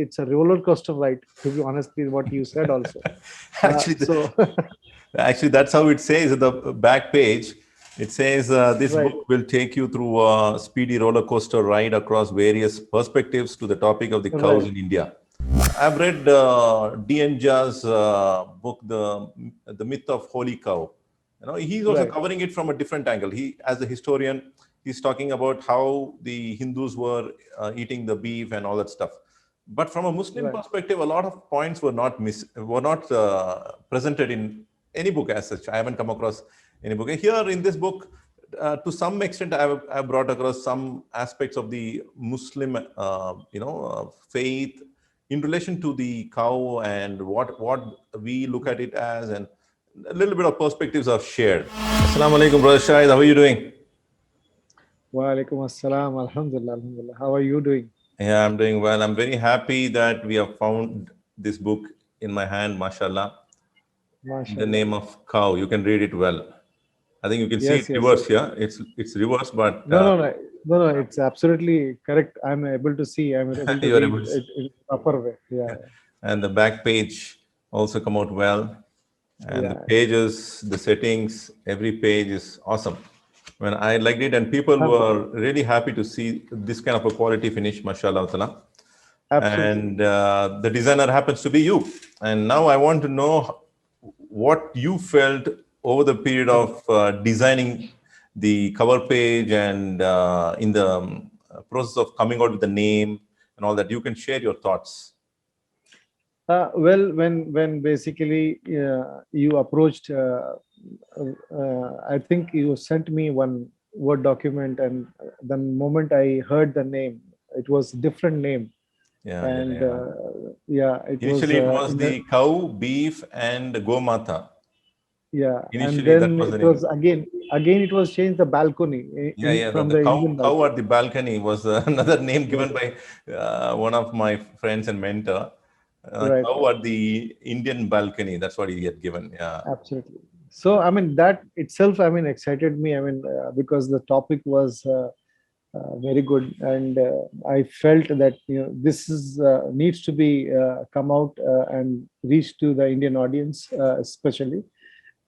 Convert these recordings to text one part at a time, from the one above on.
it's a roller coaster ride, to be honest with what you said also. Actually, So actually, that's how it says at the back page. It says this right, book will take you through a speedy roller coaster ride across various perspectives to the topic of the cows right, in India. I've read D. N. Jha's book, the Myth of Holy Cow. He's also right, covering it from a different angle. He, as a historian, he's talking about how the Hindus were eating the beef and all that stuff. But from a Muslim right. perspective, a lot of points were not presented in any book as such. I haven't come across any book. Here in this book, to some extent, I've brought across some aspects of the Muslim, faith in relation to the cow and what we look at it as, and a little bit of perspectives are shared. Assalamu alaikum, brother Shahid. How are you doing? Wa alaikum assalam. Alhamdulillah, alhamdulillah. How are you doing? Yeah, I'm doing well. I'm very happy that we have found this book in my hand, mashallah, in the MashaAllah. name of cow. You can read it well. I think you can see it Yes, yes. reverse here. It's reverse, but No, no, no, no, no. It's absolutely correct. I'm able to see. I'm able to you are read able to, it in proper way. Yeah, and the back page also come out well. And the yeah. pages, the settings, every page is awesome. When I liked it, and people Alhamdulillah. were really happy to see this kind of a quality finish, mashallah ta'ala. Absolutely. And the designer happens to be you. And now I want to know what you felt over the period of designing the cover page and in the process of coming out with the name and all that. You can share your thoughts. Well, when basically you approached, I think you sent me one Word document, and the moment I heard the name, it was different name, Yeah, yeah, and yeah. yeah, it was Initially, it was in the the cow, beef, and gomata. yeah, and Initially, that then was the it name. was again it was changed the balcony Yeah, yeah. from The the cow, Indian cow balcony. at the balcony was another name given Right, by one of my friends and mentor. right, Cow right. at the Indian balcony. That's what he had given. Yeah. Absolutely. So, I mean, that itself, I mean, excited me. I mean, because the topic was very good, and I felt that this is needs to be come out and reach to the Indian audience, especially,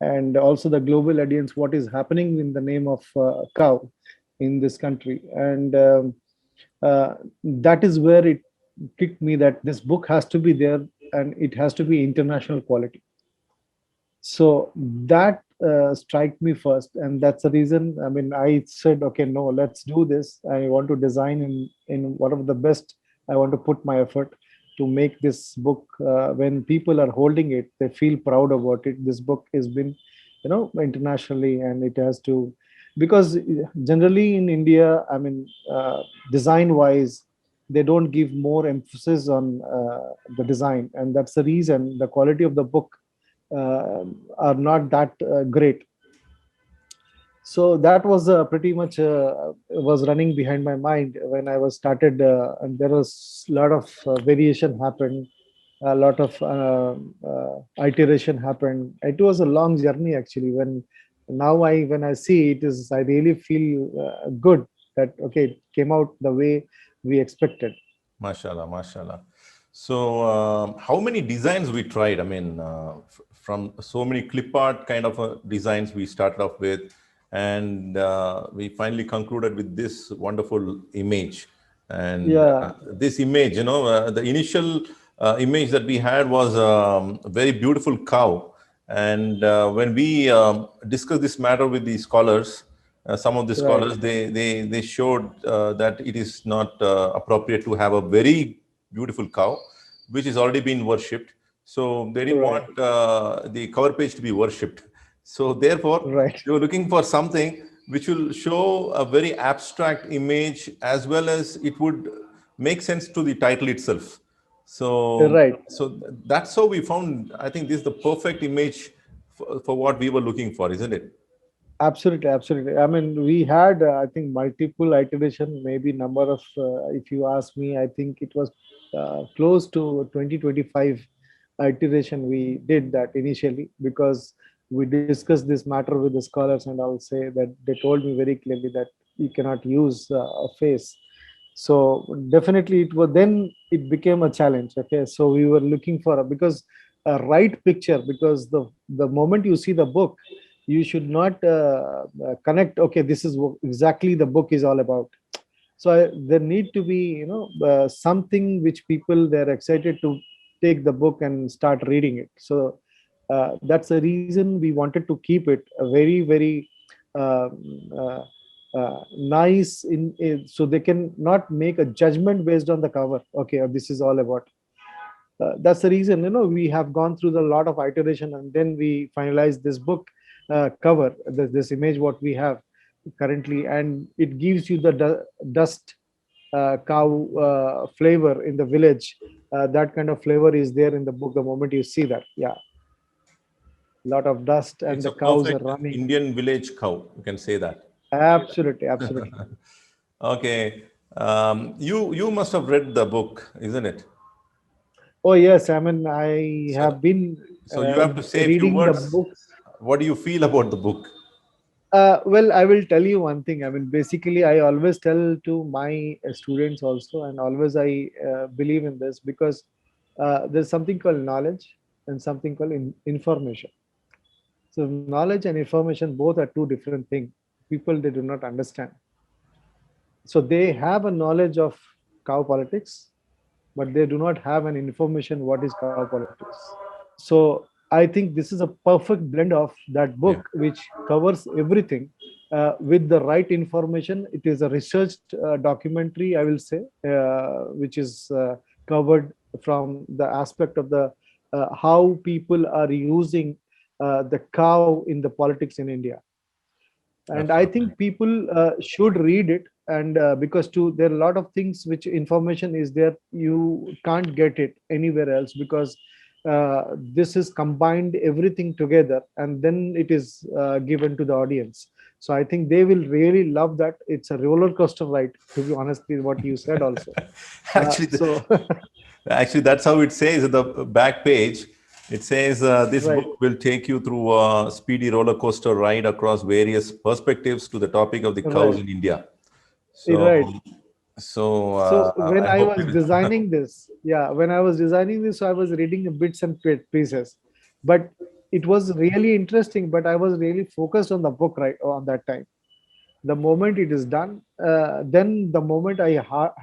and also the global audience. What is happening in the name of cow in this country, and that is where it kicked me that this book has to be there, and it has to be international quality. So that strike me first, and that's the reason. I mean, I said, okay, no, let's do this. I want to design in one of the best. I want to put my effort to make this book. When people are holding it, they feel proud about it. This book has been, internationally, and it has to, because generally in India, I mean, design wise, they don't give more emphasis on the design, and that's the reason the quality of the book uh, are not that great. So that was pretty much was running behind my mind when I was started, and there was a lot of variation happened, a lot of iteration happened. It was a long journey actually. When I see it is, I really feel good that okay, it came out the way we expected. Mashallah, mashallah. So, how many designs we tried? I mean, from so many clip art kind of designs we started off with, and we finally concluded with this wonderful image. And Yeah, this image, the initial image that we had was a very beautiful cow. And when we discussed this matter with the scholars, some of the right, scholars they showed that it is not appropriate to have a very beautiful cow which is already been worshipped, so they didn't right, want the cover page to be worshipped, so therefore right, they were looking for something which will show a very abstract image as well as it would make sense to the title itself. So right. that's how we found, I think this is the perfect image for what we were looking for, isn't it? Absolutely, absolutely. I mean, we had, I think, multiple iteration, maybe number of, if you ask me, I think it was close to 2025 iteration we did that initially, because we discussed this matter with the scholars, and I'll say that they told me very clearly that you cannot use a face. So definitely it was, then it became a challenge. Okay, so we were looking for a, because a right picture, because the moment you see the book, you should not connect, okay, this is what exactly the book is all about. So there need to be, something which people, they're excited to take the book and start reading it. So that's the reason we wanted to keep it a very very uh, uh, nice so they can not make a judgment based on the cover. Okay, this is all about. That's the reason, we have gone through the lot of iteration, and then we finalized this book cover, this image what we have currently, and it gives you the dust cow flavor in the village. That kind of flavor is there in the book the moment you see that. Yeah, lot of dust and It's the a cows are perfect running. Indian village cow. You can say that. Absolutely, absolutely. Okay. You must have read the book, isn't it? Oh yes, I mean, I So, have been so you have to say a few reading the words. books. What do you feel about the book? Well, I will tell you one thing. I mean, basically, I always tell to my students also, and always I believe in this, because there's something called knowledge and something called information. So, knowledge and information both are two different things. People, they do not understand. So, they have a knowledge of cow politics, but they do not have an information what is cow politics. So I think this is a perfect blend of that Yeah. book, which covers everything with the right information. It is a researched documentary, I will say, which is covered from the aspect of the how people are using the cow in the politics in India. And I Absolutely. think people should read it, and because too there are a lot of things which information is there, you can't get it anywhere else, because this is combined everything together, and then it is given to the audience. So I think they will really love that. It's a roller coaster ride, to be honestly, what you said also. Actually, So actually, that's how it says at the back page. It says this right, book will take you through a speedy roller coaster ride across various perspectives to the topic of the cows right, in India. So, right. So when I I hope was it. designing this, yeah, when I was designing this, so I was reading the bits and pieces, but it was really interesting. But I was really focused on the book right on that time. The moment it is done, then the moment I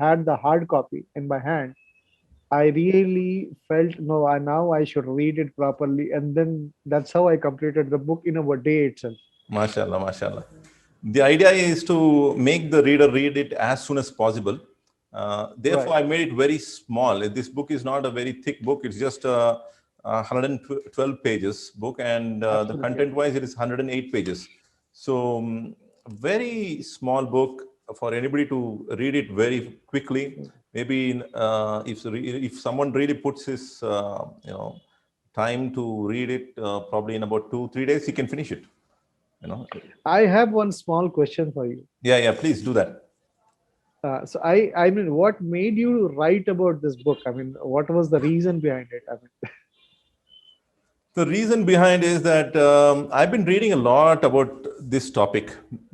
had the hard copy in my hand, I really felt no, now I should read it properly, and then that's how I completed the book in a day itself. Mashallah, mashallah. The idea is to make the reader read it as soon as possible. Therefore, Right, I made it very small. This book is not a very thick book. It's just a 112 pages book, and the absolutely. content-wise, it is 108 pages. So, very small book for anybody to read it very quickly. Maybe if someone really puts his time to read it, probably in about 2 3 days, he can finish it. You know, I have one small question for you. yeah, yeah, please do that. So I mean, what made you write about this book? I mean, what was the reason behind it? I mean, The reason behind is that I've been reading a lot about this topic.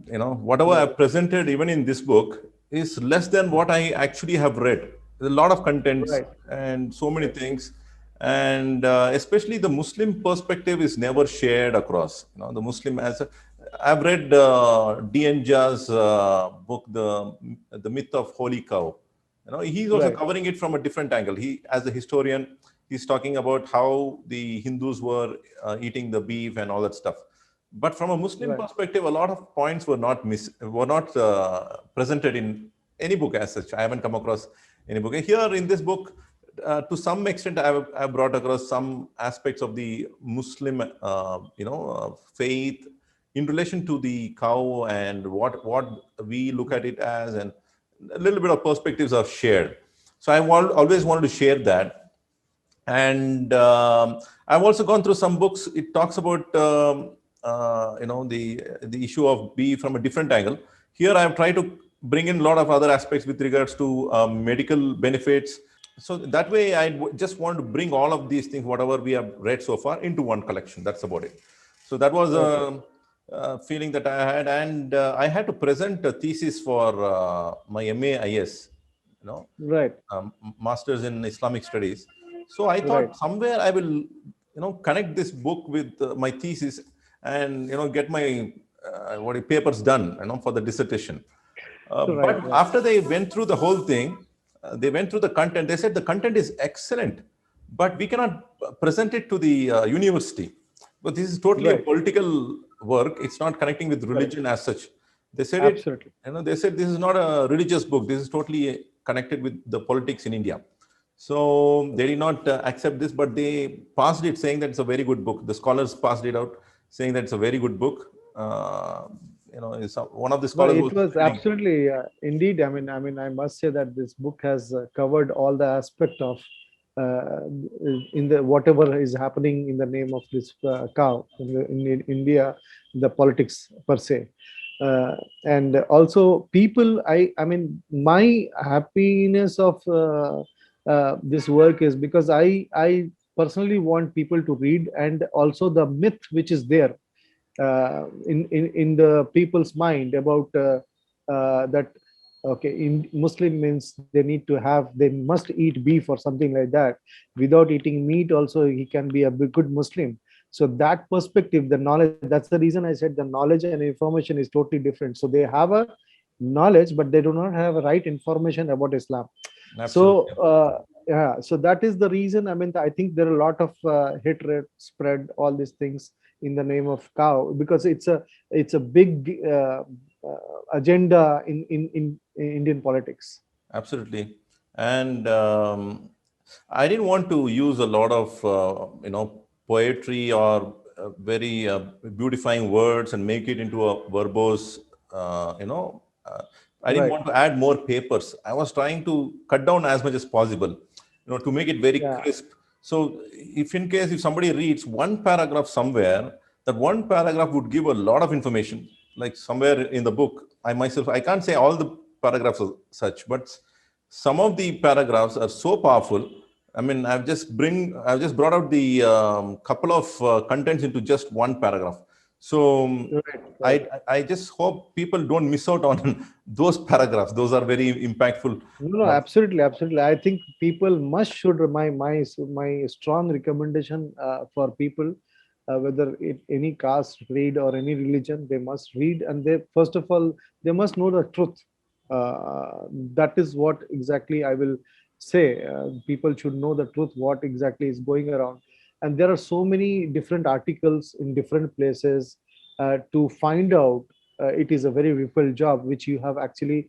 Whatever right, I've presented, even in this book, is less than what I actually have read. There's a lot of contents right, and so many right, things, and especially the Muslim perspective is never shared across. The Muslim I've read D.N. Jha's book, the Myth of Holy Cow. He's also right, covering it from a different angle. He, as a historian, he's talking about how the Hindus were eating the beef and all that stuff. But from a Muslim right, perspective, a lot of points were not presented in any book as such. I haven't come across any book. Here in this book, to some extent, I've brought across some aspects of the Muslim, faith in relation to the cow and what we look at it as, and a little bit of perspectives are shared. So always wanted to share that. And I've also gone through some books. It talks about the issue of beef from a different angle. Here I've tried to bring in a lot of other aspects with regards to medical benefits. So that way just want to bring all of these things, whatever we have read so far, into one collection. That's about it. So that was okay, a feeling that I had, and I had to present a thesis for my MAIS. you know, Right. masters in Islamic studies. So I Right. thought somewhere I will, connect this book with my thesis, and get my papers done, for the dissertation. Right. But Right. after they went through the whole thing, they went through the content. They said the content is excellent, but we cannot present it to the university. But this is totally a Right. political work. It's not connecting with Correct. religion as such. They said it. Absolutely. They said this is not a religious book. This is totally connected with the politics in India. So they did not accept this, but they passed it saying that it's a very good book. The scholars passed it out saying that it's a very good book. One of the No, scholars it was was telling. absolutely indeed. I must say that this book has covered all the aspect of in the whatever is happening in the name of this cow in India, the politics per se, and also people. My happiness of this work is because I personally want people to read, and also the myth which is there in the people's mind about that. Okay, in Muslim means they must eat beef or something like that. Without eating meat also he can be a good Muslim. So that perspective, the knowledge, that's the reason I said the knowledge and information is totally different. So they have a knowledge but they do not have a right information about Islam. So Absolutely. yeah, so that is the reason. I think there are a lot of hatred spread, all these things in the name of cow, because it's a big agenda in Indian politics. Absolutely. And I didn't want to use a lot of, poetry or very beautifying words and make it into a verbose, I didn't Right. want to add more papers. I was trying to cut down as much as possible, to make it very Yeah. crisp. So if somebody reads one paragraph somewhere, that one paragraph would give a lot of information. Like somewhere in the book, I can't say all the paragraphs are such, but some of the paragraphs are so powerful. I mean, I've just brought out the couple of contents into just one paragraph. So Right. I Right. I just hope people don't miss out on those paragraphs. Those are very impactful. No, no, Uh, absolutely, absolutely. I think people must should my strong recommendation for people, whether any caste, creed, or any religion, they must read, and they first of all they must know the truth. That is what exactly I will say. People should know the truth, what exactly is going around, and there are so many different articles in different places to find out. It is a very difficult job, which you have actually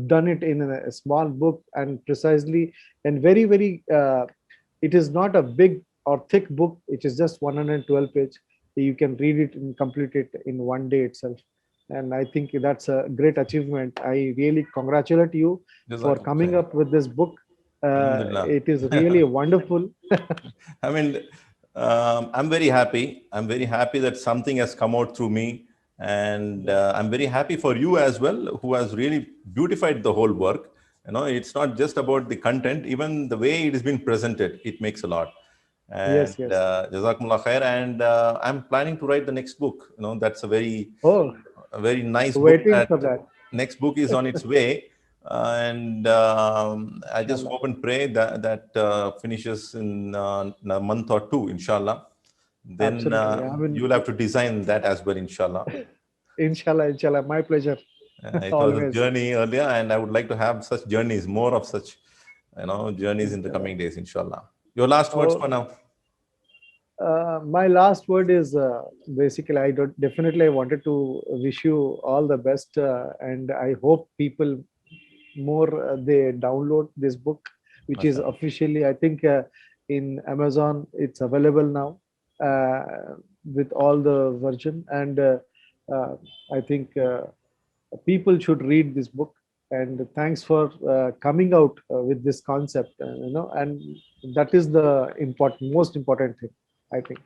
done it in a small book and precisely and very it is not a big or thick book. It is just 112 page. You can read it and complete it in one day itself, and I think that's a great achievement. I really congratulate you for Jazakallah coming khair. up with this book. Alhamdulillah. It is really wonderful. I mean, I'm very happy. I'm very happy that something has come out through me. And I'm very happy for you as well, who has really beautified the whole work. It's not just about the content, even the way it has been presented, it makes a lot. And Yes, yes. Jazakumullah khair. And I'm planning to write the next book. That's Oh, a very nice book. waiting That for that. next book is on its way. And I just Inshallah. hope and pray that finishes in a month or two, inshallah. Then Absolutely. you'll have to design that as well, inshallah. Inshallah, inshallah. My pleasure. It was a Always. journey earlier, and I would like to have such journeys, more of such, journeys in the Inshallah. coming days, inshallah. Your last words for Oh, now. my last word is basically I don't definitely I wanted to wish you all the best, and I hope people more they download this book, which is MashaAllah. officially I think in Amazon it's available now with all the version, and uh, I think people should read this book. And thanks for coming out with this concept, and that is the most important thing, I think.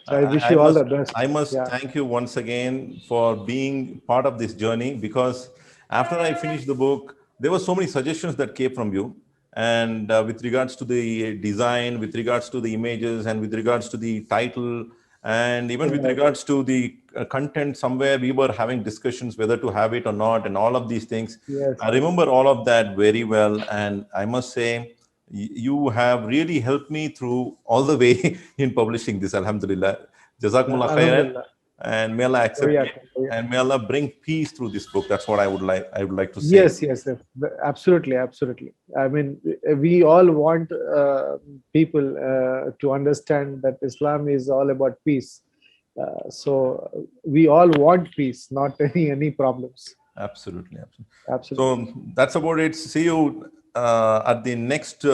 So I wish I, I you all must the best. I must Yeah. thank you once again for being part of this journey, because after I finished the book, there were so many suggestions that came from you, and with regards to the design, with regards to the images, and with regards to the title, And even with Right. regards to the content, somewhere we were having discussions whether to have it or not, and all of these things. Yes. I remember all of that very well. And I must say, you have really helped me through all the way in publishing this. Alhamdulillah. Jazakumullah khairan. Alhamdulillah. And may Allah accept it. Wayakum, wayakum. And may Allah bring peace through this book. That's what I would like to say. Yes, yes, yes. Absolutely, absolutely. I mean, we all want people to understand that Islam is all about peace. So we all want peace, not any problems. Absolutely, absolutely. Absolutely. So that's about it. See you at the next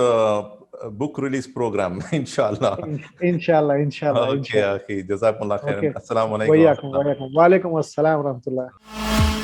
book release program, inshallah. Inshallah, inshallah, Okay, inshallah. okay. Jazakumullah khairan. Okay. Assalamu alaikum. Wayakum, wayakum. Wa alaikum assalam wa rahmatullah.